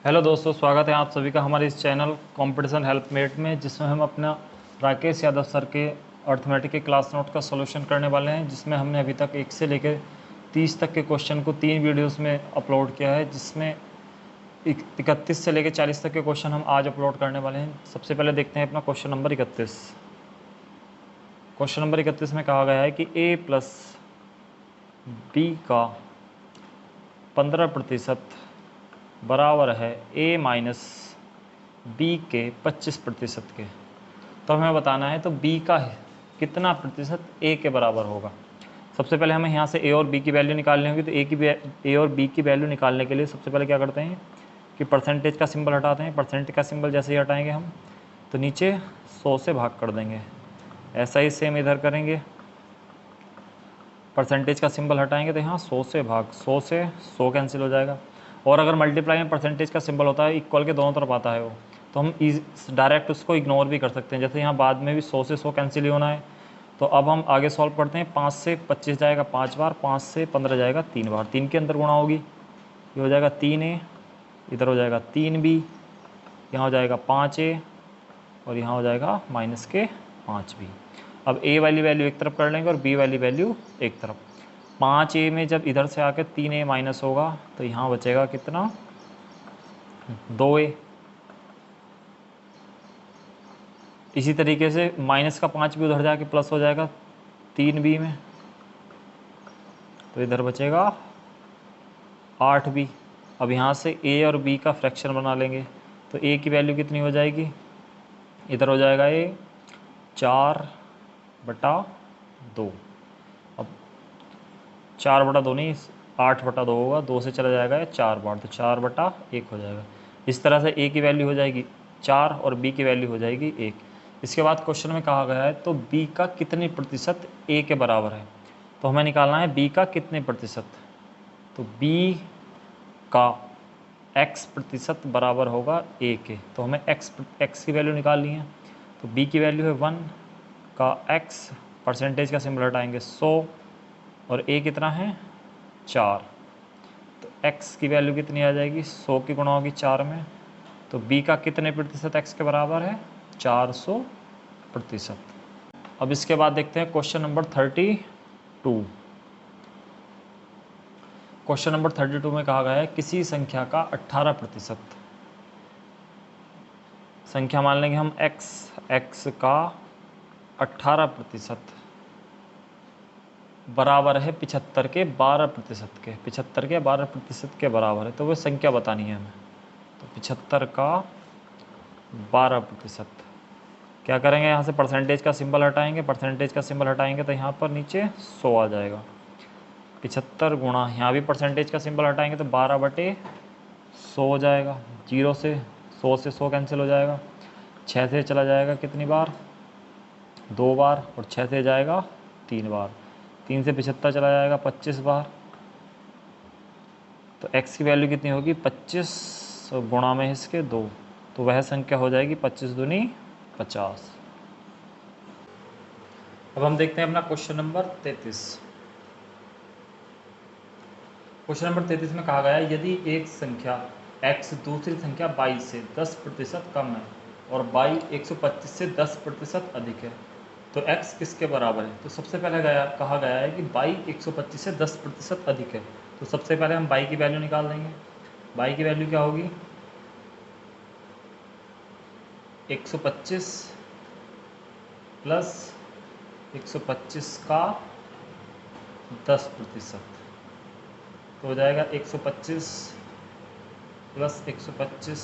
Hello दोस्तों, स्वागत है आप सभी का हमारे इस चैनल कंपटीशन हेल्पमेट में, जिसमें हम अपना राकेश यादव सर के अर्थमेटिक के क्लास नोट का सॉल्यूशन करने वाले हैं। जिसमें हमने अभी तक 1 से लेकर 30 तक के क्वेश्चन को 3 वीडियोस में अपलोड किया है, जिसमें 31 से लेकर 40 तक के क्वेश्चन हम आज अपलोड करने वाले हैं। सबसे पहले देखते हैं अपना क्वेश्चन नंबर 31। क्वेश्चन नंबर 31 में कहा गया है कि a प्लस बी का 15% बराबर है a माइनस बी के 25% के। तो हमें बताना है तो b का कितना प्रतिशत a के बराबर होगा। सबसे पहले हमें यहाँ से a और b की वैल्यू निकालनी होगी। तो a और b की वैल्यू निकालने के लिए सबसे पहले क्या करते हैं कि परसेंटेज का सिंबल हटाते हैं। परसेंटेज का सिंबल जैसे ही हटाएंगे हम तो नीचे 100 से भाग कर देंगे। ऐसा ही सेम इधर करेंगे। परसेंटेज का सिंबल हटाएंगे तो यहाँ 100 से भाग, 100 से 100 कैंसिल हो जाएगा। और अगर मल्टीप्लाई में परसेंटेज का सिंबल होता है, इक्वल के दोनों तरफ आता है वो, तो हम डायरेक्ट उसको इग्नोर भी कर सकते हैं। जैसे यहाँ बाद में भी 100 से 100 कैंसिल ही होना है। तो अब हम आगे सॉल्व करते हैं। 5 से 25 जाएगा 5 बार, 5 से 15 जाएगा 3 बार, 3 के अंदर गुणा होगी। ये हो जाएगा 3a, इधर हो जाएगा 3b, यहाँ हो जाएगा 5a और यहाँ हो जाएगा माइनस के 5b। अब a वाली वैल्यू एक तरफ कर लेंगे और b वाली वैल्यू एक तरफ। 5a में जब इधर से आकर 3a माइनस होगा तो यहाँ बचेगा कितना, 2a। इसी तरीके से माइनस का 5 भी उधर जाके प्लस हो जाएगा 3b में, तो इधर बचेगा 8b। अब यहाँ से a और b का फ्रैक्शन बना लेंगे तो a की वैल्यू कितनी हो जाएगी, इधर हो जाएगा a 4/2। अब 4/2 नहीं, 8/2 होगा, 2 से चला जाएगा ये 4 बार, तो 4/1 हो जाएगा। इस तरह से a की वैल्यू हो जाएगी 4 और b की वैल्यू हो जाएगी 1। इसके बाद क्वेश्चन में कहा गया है तो b का कितने प्रतिशत a के बराबर है। तो हमें निकालना है b का कितने प्रतिशत। तो b का x प्रतिशत बराबर होगा a के। तो हमें x की वैल्यू निकालनी है। तो b की वैल्यू है 1 का x, परसेंटेज का सिंबल हटाएंगे 100 और a कितना है 4। तो x की वैल्यू कितनी आ जाएगी, 100 की गुणा होगी 4 में। तो b का कितने प्रतिशत x के बराबर है, 400%। अब इसके बाद देखते हैं क्वेश्चन नंबर 32। क्वेश्चन नंबर 32 में कहा गया है किसी संख्या का 18%, संख्या मान लेंगे हम x का 18% बराबर है 75 के 12% के। 75 के 12% के बराबर है, तो वो संख्या बतानी है हमें। तो 75 का 12%, क्या करेंगे, यहाँ से परसेंटेज का सिंबल हटाएंगे। परसेंटेज का सिंबल हटाएंगे तो यहाँ पर नीचे 100 आ जाएगा। 75 गुणा, यहाँ भी परसेंटेज का सिंबल हटाएंगे तो 12/100 हो जाएगा। 0 से 100 से 100 कैंसिल हो जाएगा। 6 से चला जाएगा कितनी बार, 2 बार, और 6 से जाएगा 3 बार। 3 से 75 चला जाएगा 25 बार। तो x की वैल्यू कितनी होगी, 25 गुणा में इसके 2, तो वह संख्या हो जाएगी 25 दूनी 50। अब हम देखते हैं अपना क्वेश्चन नंबर 33। क्वेश्चन नंबर 33 में कहा गया है यदि एक संख्या x दूसरी संख्या y से 10% कम है और y 125 से 10% अधिक है तो x किसके बराबर है। तो सबसे पहले कहा गया है कि y 125 से 10% अधिक है। तो सबसे पहले हम y की वैल्यू निकाल देंगे। y की वैल्यू क्या होगी, 125 प्लस 125 का 10%, तो हो जाएगा 125 प्लस 125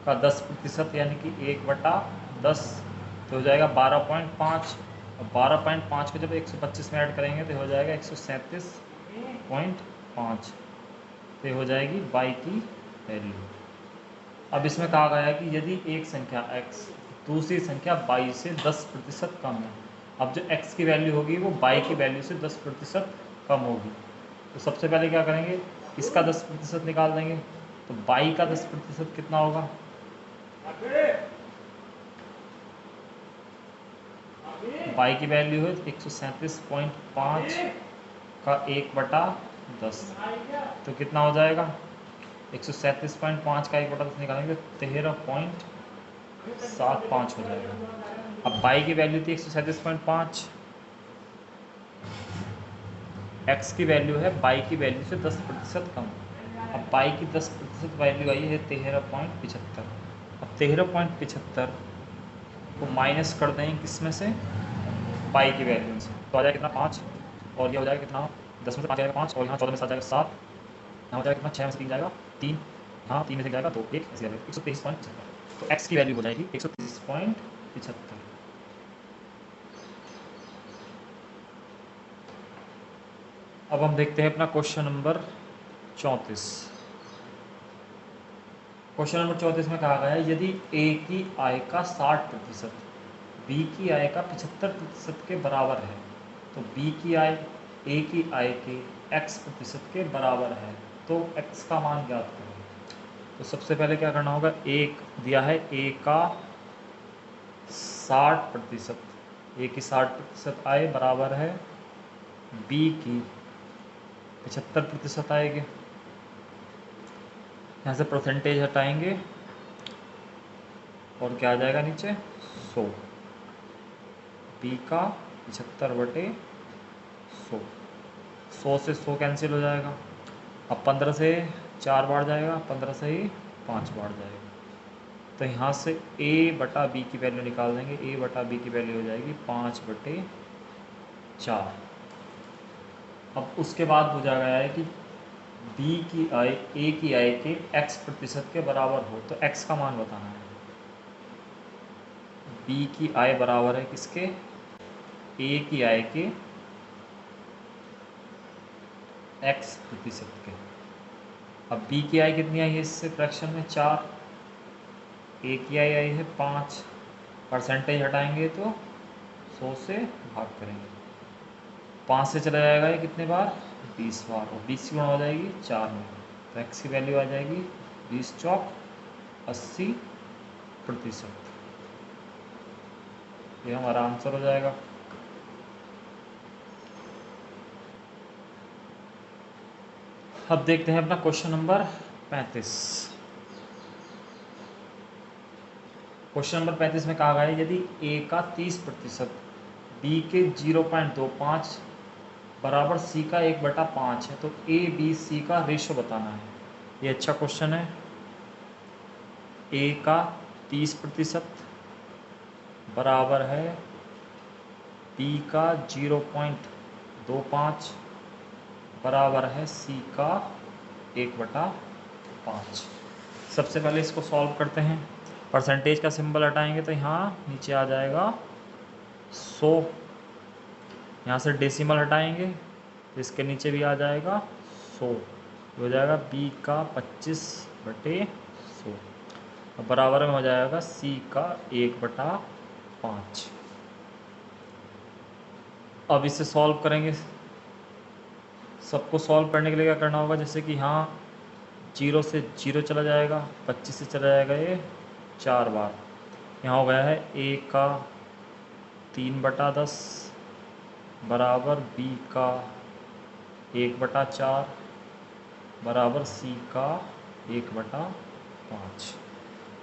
का 10%, यानी कि 1/10, तो हो जाएगा 12.5। और 12.5 को जब 125 में ऐड करेंगे तो हो जाएगा 137.5, तो हो जाएगी y की वैल्यू। अब इसमें कहा गया है कि यदि एक संख्या x दूसरी संख्या y से 10% कम है। अब जो x की वैल्यू होगी वो y की वैल्यू से 10% कम होगी। तो सबसे पहले क्या करेंगे, इसका 10% निकाल देंगे। तो y का 10% कितना होगा, y की वैल्यू है 137.5 का 1/10, तो कितना हो जाएगा 137.5 का 1/10 निकालेंगे तो 13.75 हो जाएगा। अब बाई की वैल्यू थी 137.5, एक्स की वैल्यू है बाई की वैल्यू से 10% कम। अब बाई की 10% वैल्यू आई है 13.75। अब 13.75 को माइनस कर देंगे किस में से, बाई की वैल्यू में से, तो आ जाएगा कितना 5, और ये हो जाएगा कितना 10 में से 5 जाएगा 5, और यहाँ 14 में से आ जाएगा 7, यहाँ हो जाएगा कितना 6 में से 3 जाएगा 3, हाँ 3 में से जाएगा 2, 1 ऐसे जाएगा 123.75। तो एक्स की वैल्यू हो जाएगी 123.75। अब हम देखते हैं अपना क्वेश्चन नंबर 34। क्वेश्चन नंबर 34 में कहा गया है यदि ए की आय का 60% बी की आय का 75% के बराबर है तो बी की आय ए की आय के x% के बराबर है, तो x का मान ज्ञात करें। तो सबसे पहले क्या करना होगा, एक दिया है ए का 60%, ए की 60% आय बराबर है बी की 75% आएगी। यहाँ से परसेंटेज हटाएंगे और क्या आ जाएगा नीचे 100, बी का 75/100, 100 से 100 कैंसिल हो जाएगा। अब 15 से 4 बार जाएगा, 15 से ही 5 बार जाएगा, तो यहाँ से a बटा बी की वैल्यू निकाल देंगे। a बटा बी की वैल्यू हो जाएगी 5/4। अब उसके बाद पूछा गया है कि b की आय a की आय के x% के बराबर हो, तो x का मान बताना है। b की आय बराबर है किसके, a की आय के x% के। अब b की आय कितनी आई है इससे फ्रैक्शन में 4, a की आय आई है 5, परसेंटेज हटाएंगे तो 100 से भाग करेंगे, 5 से चला जाएगा ये कितने बार 20 बार, और 20 की गुणा हो जाएगी 4 में, तो x की वैल्यू आ जाएगी 20 चौक 80%। ये हमारा आंसर हो जाएगा। अब देखते हैं अपना क्वेश्चन नंबर 35। क्वेश्चन नंबर 35 में कहा गया है यदि a का 30% b के 0.25 बराबर c का 1/5 है तो a b c का रेशो बताना है। ये अच्छा क्वेश्चन है। a का 30% बराबर है b का 0.25 बराबर है c का 1/5। सबसे पहले इसको सॉल्व करते हैं। परसेंटेज का सिंबल हटाएंगे तो यहाँ नीचे आ जाएगा 100, यहाँ से डेसिमल हटाएंगे तो इसके नीचे भी आ जाएगा 100, हो जाएगा b का 25/100, अब बराबर में हो जाएगा c का 1/5। अब इसे सॉल्व करेंगे। सबको सॉल्व करने के लिए क्या करना होगा, जैसे कि यहाँ 0 से 0 चला जाएगा, 25 से चला जाएगा ये 4 बार, यहाँ हो गया है a का 3/10 बराबर b का 1/4 बराबर c का 1/5।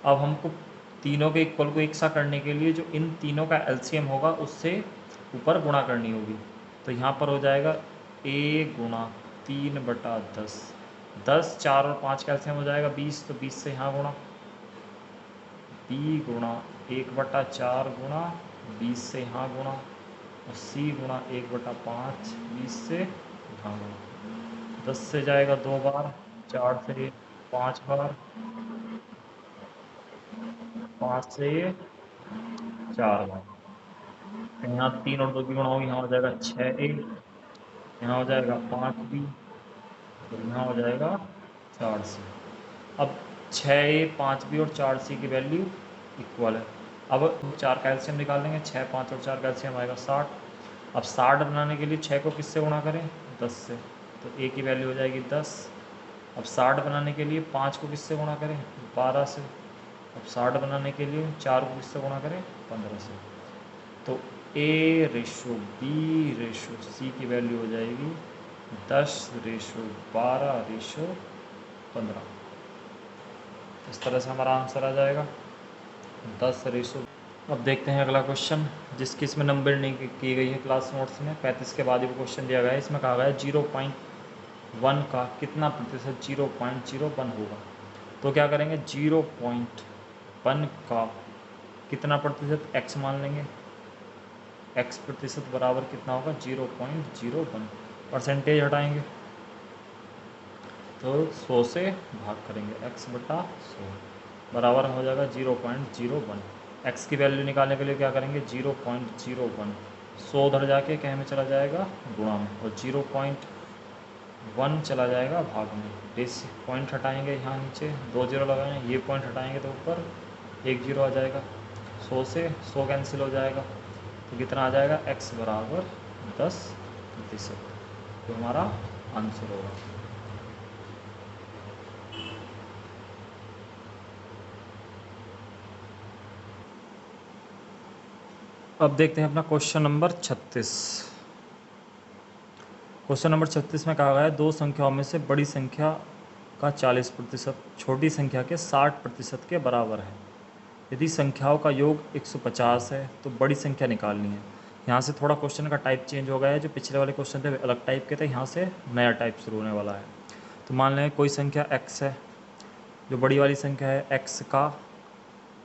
अब हमको तीनों के इक्वल को एक सा करने के लिए जो इन तीनों का एलसीएम होगा उससे ऊपर गुणा करनी होगी, तो यहाँ पर हो जाएगा a गुणा 3/10, 10 4 और 5 का एलसीएम हो जाएगा 20, तो 20 से यहाँ गुणा, b गुणा 1/4 गुणा 20 से यहाँ गुणा, और c गुणा 1/5 20 से यहाँ गुणा, 10 से जाएगा 2 बार, 4 से 5 बार, 5 से 4 बार, यहाँ 3 और 2 की गुणा होगी, यहाँ हो जाएगा 6a, यहाँ हो जाएगा 5b, और यहाँ हो जाएगा 4c। अब 6a 5b और 4c की वैल्यू इक्वल है। अब 4 का एलसीएम निकाल लेंगे, 6 5 और 4 का एलसीएम आएगा 60। अब 60 बनाने के लिए 6 को किससे गुणा करें 10 से, तो a की वैल्यू हो जाएगी 10। अब 60 बनाने के लिए 5 को किससे गुणा करें 12 से, अब 60 बनाने के लिए 4 को किससे गुणा करें 15 से, तो a/b/c की वैल्यू हो जाएगी 10/12/15। इस तरह से हमारा आंसर आ जाएगा 10:। अब देखते हैं अगला क्वेश्चन, जिसकी इसमें नंबर नहीं की गई है क्लास नोट्स में। 35 के बाद ही वो क्वेश्चन दिया गया है। इसमें कहा गया है 0.1 का कितना प्रतिशत 0.01 होगा। तो क्या करेंगे, 0.1 का कितना प्रतिशत x मान लेंगे। x प्रतिशत बराबर कितना होगा 0.01। परसेंटेज हटाएंगे तो 100 से भाग करेंगे, x बटा 100 बराबर हो जाएगा 0.01। x की वैल्यू निकालने के लिए क्या करेंगे, 0.01 100 उधर जाके क्या में चला जाएगा, गुणा में, और 0.1 चला जाएगा भाग में। बेसिक पॉइंट हटाएंगे, यहाँ नीचे 2 0 लगाएंगे, ये पॉइंट हटाएंगे तो ऊपर 1 0 आ जाएगा। 100 से 100 कैंसिल हो जाएगा तो कितना आ जाएगा, x बराबर 10%। तो हमारा आंसर होगा। अब देखते हैं अपना क्वेश्चन नंबर 36। क्वेश्चन नंबर 36 में कहा गया है 2 संख्याओं में से बड़ी संख्या का 40% छोटी संख्या के 60% के बराबर है। यदि संख्याओं का योग 150 है तो बड़ी संख्या निकालनी है। यहाँ से थोड़ा क्वेश्चन का टाइप चेंज हो गया है। जो पिछले वाले क्वेश्चन थे वे अलग टाइप के थे, यहाँ से नया टाइप शुरू होने वाला है। तो मान लें कोई संख्या x है, जो बड़ी वाली संख्या है x का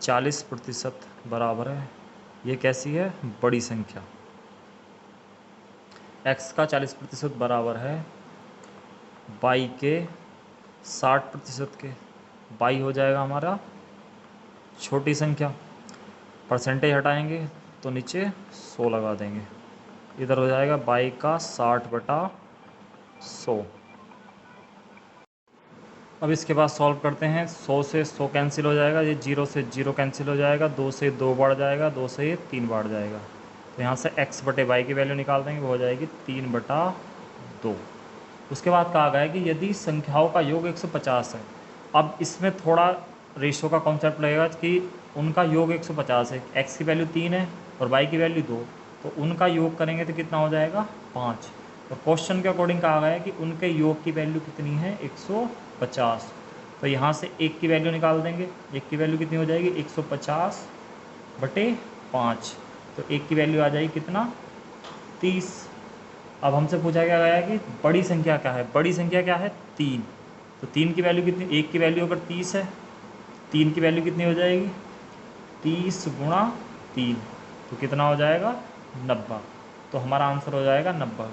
40% बराबर है। ये कैसी है, बड़ी संख्या। x का 40% बराबर है y के 60% के। y हो जाएगा हमारा छोटी संख्या। परसेंटेज हटाएंगे तो नीचे 100 लगा देंगे, इधर हो जाएगा y का 60/100। अब इसके बाद सॉल्व करते हैं। 100 से 100 कैंसिल हो जाएगा, ये 0 से 0 कैंसिल हो जाएगा, 2 से 2 बढ़ जाएगा, 2 से ये 3 बढ़ जाएगा। तो यहाँ से x बटे y की वैल्यू निकाल देंगे, वो हो जाएगी 3/2। उसके बाद कहा गया है कि यदि संख्याओं का योग 150 है। अब इसमें थोड़ा रेशो का कॉन्सेप्ट लगेगा कि उनका योग 150 है, x की वैल्यू 3 है और y की वैल्यू 2, तो उनका योग करेंगे तो कितना हो जाएगा 5। और क्वेश्चन के अकॉर्डिंग कहा गया है कि उनके योग की वैल्यू कितनी है 150। तो यहाँ से 1 की वैल्यू निकाल देंगे, 1 की वैल्यू कितनी हो जाएगी 150/5। तो 1 की वैल्यू आ जाएगी कितना 30। अब हमसे पूछा गया है कि बड़ी संख्या क्या है, बड़ी संख्या क्या है 3। तो 3 की वैल्यू कितनी, 1 की वैल्यू अगर 30 है, 3 की वैल्यू कितनी हो जाएगी 30 गुणा 3, तो कितना हो जाएगा 90। तो हमारा आंसर हो जाएगा 90।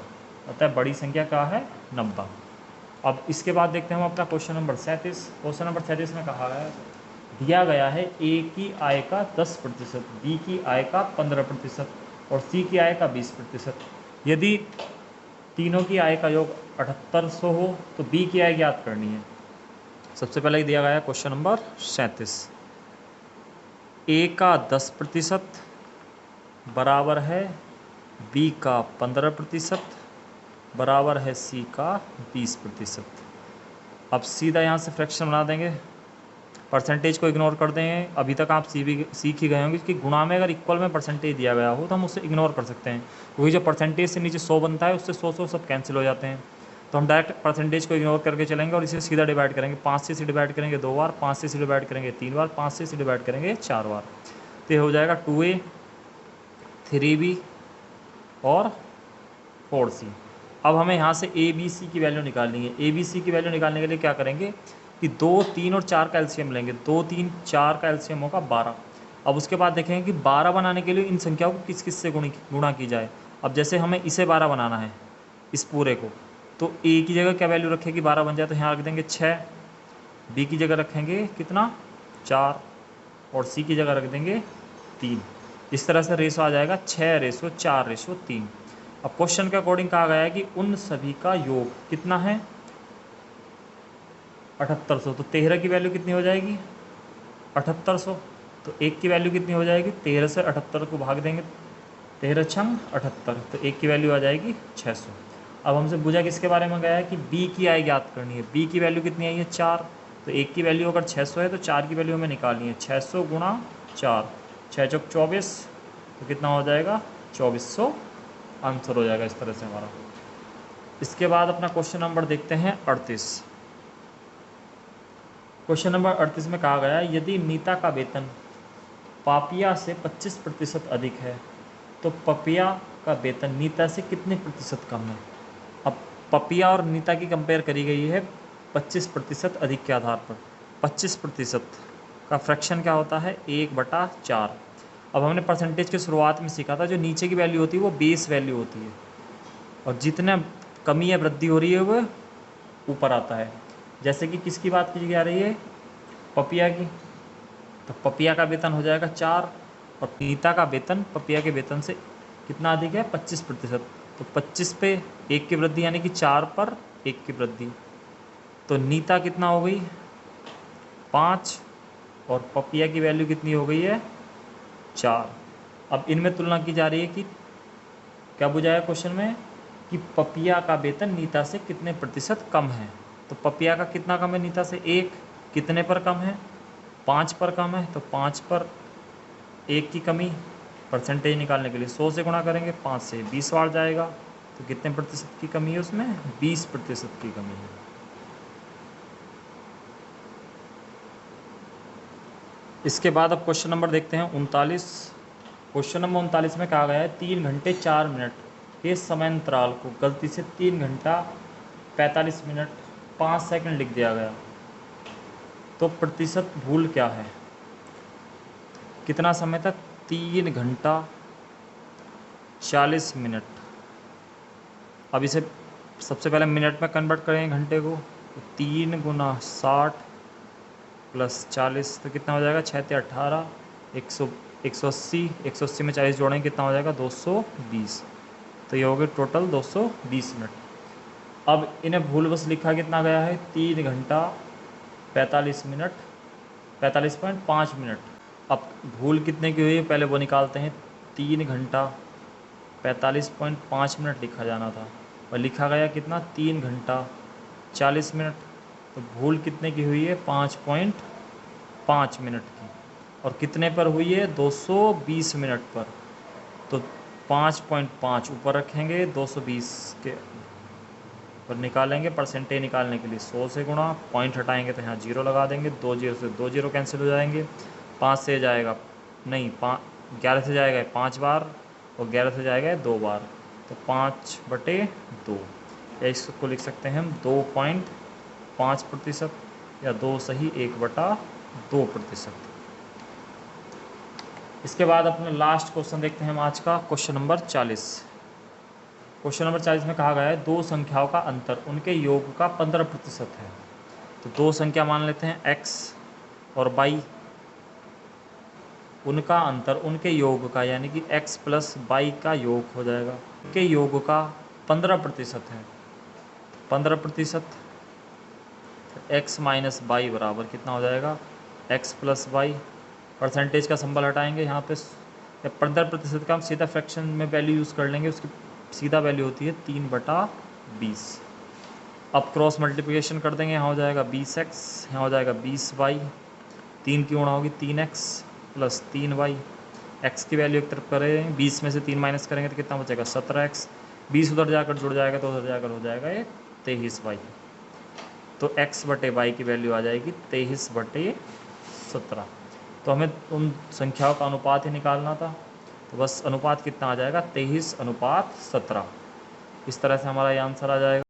अतः बड़ी संख्या क्या है 90। अब इसके बाद देखते हैं हम अपना क्वेश्चन नंबर 37। क्वेश्चन नंबर 37 में कहा है दिया गया है a की आय का 10%, b की आय का 15% और c की आय का 20%। यदि तीनों की आय का योग 7800 हो तो b की आय ज्ञात करनी है। सबसे पहले दिया गया है क्वेश्चन नंबर 37। a का 10% बराबर है b का 15% बराबर है c का 20%। अब सीधा यहाँ से फ्रैक्शन बना देंगे, परसेंटेज को इग्नोर कर देंगे। अभी तक आप सीख ही गए होंगे कि गुणा में अगर इक्वल में परसेंटेज दिया गया हो तो हम उसे इग्नोर कर सकते हैं, क्योंकि जो परसेंटेज से नीचे 100 बनता है उससे 100 सब कैंसिल हो जाते हैं। तो हम डायरेक्ट परसेंटेज को इग्नोर करके चलेंगे और इसे सीधा डिवाइड करेंगे। 5 से डिवाइड करेंगे 2 बार, 5 से डिवाइड करेंगे 3 बार, 5 से डिवाइड करेंगे 4 बार। तो ये हो जाएगा 2a 3b और 4c। अब हमें यहाँ से a b c की वैल्यू निकालनी है। a b c की वैल्यू निकालने के लिए क्या करेंगे कि 2, 3 और 4 का एलसीएम लेंगे। 2, 3, 4 का एलसीएम होगा 12। अब उसके बाद देखेंगे कि 12 बनाने के लिए इन संख्याओं को किस किस से गुणा की जाए। अब जैसे हमें इसे 12 बनाना है, इस पूरे को, तो a की जगह क्या वैल्यू रखेगी 12 बन जाए तो यहाँ रख देंगे 6, b की जगह रखेंगे कितना 4 और c की जगह रख देंगे 3। इस तरह से रेशो आ जाएगा 6:4:3। अब क्वेश्चन के अकॉर्डिंग कहा गया है कि उन सभी का योग कितना है 7800। तो 13 की वैल्यू कितनी हो जाएगी 7800। तो 1 की वैल्यू कितनी हो जाएगी 13 से 78 को भाग देंगे, 13 छंग 78, तो 1 की वैल्यू आ जाएगी 600। अब हमसे पूछा किसके बारे में गया है कि b की आय ज्ञात करनी है। b की वैल्यू कितनी आई है 4। तो 1 की वैल्यू अगर 600 है तो 4 की वैल्यू हमें निकालनी है। 600 गुणा 4, 6 चौक 24, तो कितना हो जाएगा 2400 आंसर हो जाएगा इस तरह से हमारा। इसके बाद अपना क्वेश्चन नंबर देखते हैं 38। क्वेश्चन नंबर 38 में कहा गया है यदि नीता का वेतन पापिया से 25% अधिक है तो पपिया का वेतन नीता से कितने प्रतिशत कम है। अब पपिया और नीता की कंपेयर करी गई है 25% अधिक के आधार पर। 25% का फ्रैक्शन क्या होता है 1/4। अब हमने परसेंटेज की शुरुआत में सीखा था जो नीचे की वैल्यू होती है वो बेस वैल्यू होती है और जितना कमी या वृद्धि हो रही है वो ऊपर आता है। जैसे कि किसकी बात की जा रही है, पपिया की, तो पपिया का वेतन हो जाएगा 4 और नीता का वेतन पपिया के वेतन से कितना अधिक है 25%। तो 25 पे 1 की वृद्धि यानी कि 4 पर 1 की वृद्धि, तो नीता कितना हो गई 5 और पपिया की वैल्यू कितनी हो गई है 4। अब इनमें तुलना की जा रही है कि क्या पूछा है क्वेश्चन में कि पपिया का वेतन नीता से कितने प्रतिशत कम है। तो पपिया का कितना कम है नीता से 1, कितने पर कम है 5 पर कम है, तो 5 पर 1 की कमी। परसेंटेज निकालने के लिए 100 से गुणा करेंगे, 5 से 20 बार जाएगा, तो कितने प्रतिशत की कमी है उसमें 20% की कमी है। इसके बाद अब क्वेश्चन नंबर देखते हैं 39। क्वेश्चन नंबर 39 में कहा गया है 3 घंटे 4 मिनट के समयांतराल को गलती से 3 घंटा 45 मिनट 5 सेकंड लिख दिया गया, तो प्रतिशत भूल क्या है। कितना समय था 3 घंटा 40 मिनट। अब इसे सबसे पहले मिनट में कन्वर्ट करेंगे घंटे को, तो 3 गुना 60 प्लस 40 तो कितना हो जाएगा 6 ते 18 180 में 40 जोड़ेंगे कितना हो जाएगा 220, तो ये हो गए टोटल 220 मिनट। अब इन्हें भूल बस लिखा कितना गया है 3 घंटा 45 मिनट 45.5 मिनट। अब भूल कितने की हुई है पहले वो निकालते हैं। 3 घंटा 45.5 मिनट लिखा जाना था और लिखा गया कितना 3 घंटा 40 मिनट, तो भूल कितने की हुई है 5.5 मिनट की और कितने पर हुई है 220 मिनट पर, तो 5.5 ऊपर रखेंगे 220 के पर निकालेंगे। परसेंटेज निकालने के लिए 100 से गुणा, पॉइंट हटाएंगे तो यहाँ 0 लगा देंगे, 2 0 से 2 0 कैंसिल हो जाएंगे, 5 से जाएगा नहीं 11 से जाएगा 5 बार और 11 से जाएगा 2 बार, तो 5/2 या इसको लिख सकते हैं हम 2.5% या 2 सही 1/2%। इसके बाद अपने लास्ट क्वेश्चन देखते हैं हम आज का, क्वेश्चन नंबर 40। क्वेश्चन नंबर 40 में कहा गया है दो संख्याओं का अंतर उनके योग का 15% है। तो दो संख्या मान लेते हैं x और y, उनका अंतर उनके योग का यानी कि x प्लस y का योग हो जाएगा, उनके योग का 15% है। 15% x माइनस वाई बराबर कितना हो जाएगा x प्लस वाई। परसेंटेज का सिंबल हटाएंगे यहाँ पे, 15% का हम सीधा फ्रैक्शन में वैल्यू यूज़ कर लेंगे, उसकी सीधा वैल्यू होती है 3/20। अब क्रॉस मल्टीप्लिकेशन कर देंगे, यहाँ हो जाएगा 20x, यहाँ हो जाएगा 20y, 3 की गुणा होगी 3x प्लस 3y। x की वैल्यू एक तरफ करें, 20 में से 3 माइनस करेंगे तो कितना बचेगा 17x, 20 उधर जाकर जुड़ जाएगा तो उधर जाकर हो जाएगा ये 23y, तो x/y की वैल्यू आ जाएगी 23/17। तो हमें उन संख्याओं का अनुपात ही निकालना था, तो बस अनुपात कितना आ जाएगा 23:17। इस तरह से हमारा ये आंसर आ जाएगा।